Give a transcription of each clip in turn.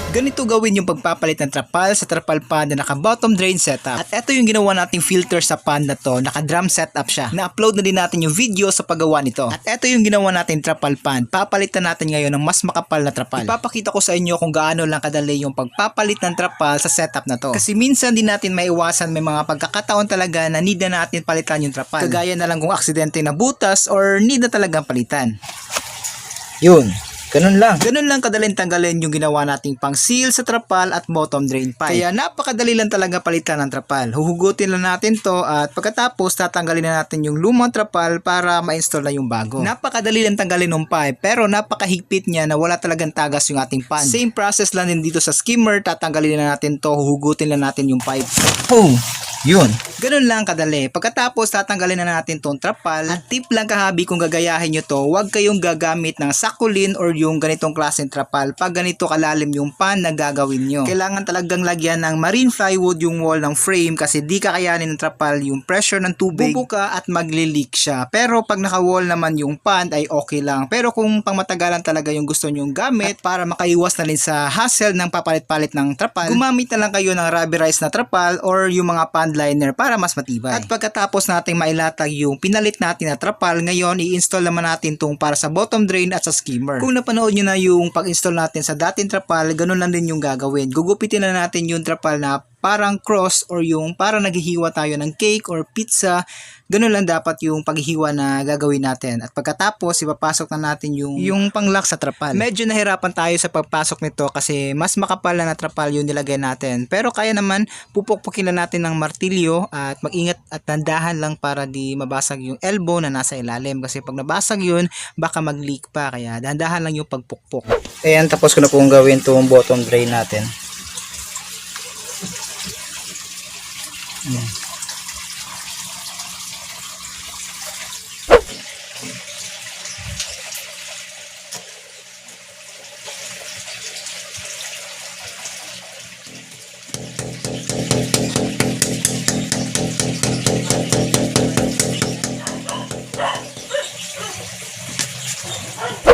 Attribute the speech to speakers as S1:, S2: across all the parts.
S1: Ganito gawin yung pagpapalit ng trapal sa trapal pan na naka bottom drain setup. At ito yung ginawa nating filter sa pan na to, naka drum setup siya. Na-upload na din natin yung video sa paggawa nito. At ito yung ginawa natin trapal pan. Papalitan natin ngayon ng mas makapal na trapal. Ipapakita ko sa inyo kung gaano lang kadali yung pagpapalit ng trapal sa setup na to. Kasi minsan din natin maiwasan, may mga pagkakataon talaga na need na natin palitan yung trapal. Kagaya na lang kung aksidente na butas or need na talagang palitan. Yun. Ganun lang kadaling tanggalin yung ginawa nating pang seal sa trapal at bottom drain pipe. Kaya napakadali lang talaga palitan ng trapal. Huhugutin lang natin to at pagkatapos tatanggalin na natin yung lumang trapal para ma-install na yung bago. Napakadali lang tanggalin ng pipe pero napakahigpit niya na wala talagang tagas yung ating pan. Same process lang din dito sa skimmer, tatanggalin na natin to, huhugutin lang natin yung pipe. Oh! Yun. Ganun lang kadali. Pagkatapos tatanggalin na natin tong trapal. At tip lang kahabi kung gagayahin nyo to, huwag kayong gagamit ng sakulin or yung ganitong klaseng trapal pag ganito kalalim yung pan na gagawin nyo. Kailangan talagang lagyan ng marine plywood yung wall ng frame kasi di kakayanin ng trapal yung pressure ng tubig. Bubuka at magli-leak siya. Pero pag naka-wall naman yung pan ay okay lang. Pero kung pangmatagalan talaga yung gusto nyong gamit para makaiwas na rin sa hassle ng papalit-palit ng trapal, gumamit na lang kayo ng rubberized na trapal or yung mga pan liner para mas matibay. At pagkatapos nating mailatag yung pinalit natin na trapal, ngayon i-install naman natin tong para sa bottom drain at sa skimmer. Kung napanood nyo na yung pag-install natin sa dating trapal, ganun lang din yung gagawin. Gugupitin na natin yung trapal na parang cross or yung parang naghihiwa tayo ng cake or pizza. Ganun lang dapat yung paghihiwa na gagawin natin. At pagkatapos, ipapasok na natin yung panglock sa trapal. Medyo nahirapan tayo sa pagpasok nito kasi mas makapal na trapal yung nilagay natin. Pero kaya naman, pupukpukin na natin ng martilyo at mag-ingat at tandahan lang para di mabasag yung elbow na nasa ilalim. Kasi pag nabasag yun, baka mag-leak pa. Kaya dahan-dahan lang yung pagpukpok. Ayan, tapos ko na pong gawin itong bottom drain natin. Ayan.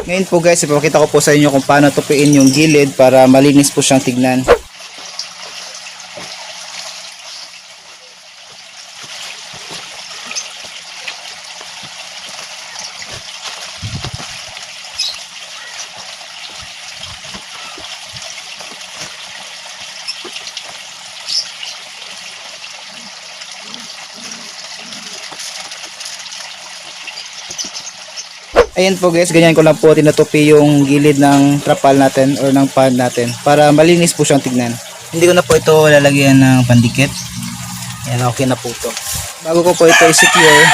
S1: Ngayon po guys, ipapakita ko po sa inyo kung paano tupiin yung gilid para malinis po siyang tignan. Ayan po guys, ganyan ko lang po tinutupi yung gilid ng trapal natin or ng pan natin para malinis po siyang tignan. Hindi ko na po ito lalagyan ng pandikit. Ayan, okay na po ito. Bago ko po ito i-secure,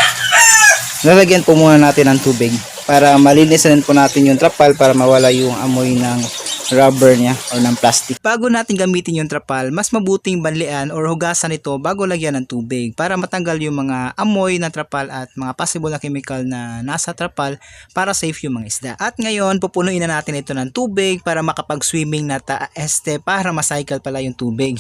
S1: lalagyan po muna natin ng tubig para malinis na po natin yung trapal para mawala yung amoy ng rubber niya or ng plastic. Bago natin gamitin yung trapal, mas mabuting banlian or hugasan ito bago lagyan ng tubig para matanggal yung mga amoy ng trapal at mga possible na chemical na nasa trapal para safe yung mga isda. At ngayon, pupunuin na natin ito ng tubig para makapag-swimming na para ma-cycle pala yung tubig.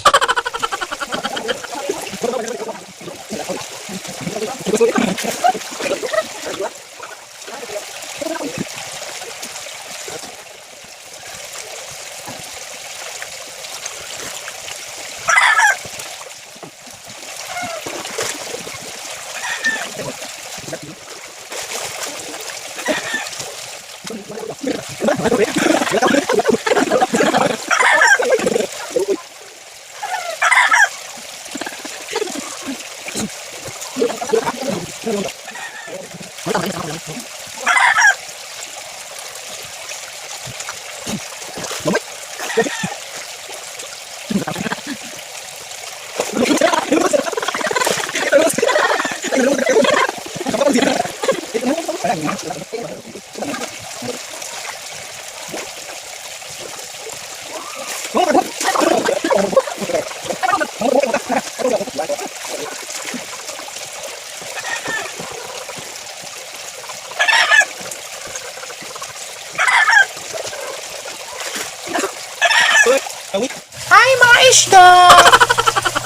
S2: Hi mga isda!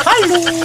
S2: Hello!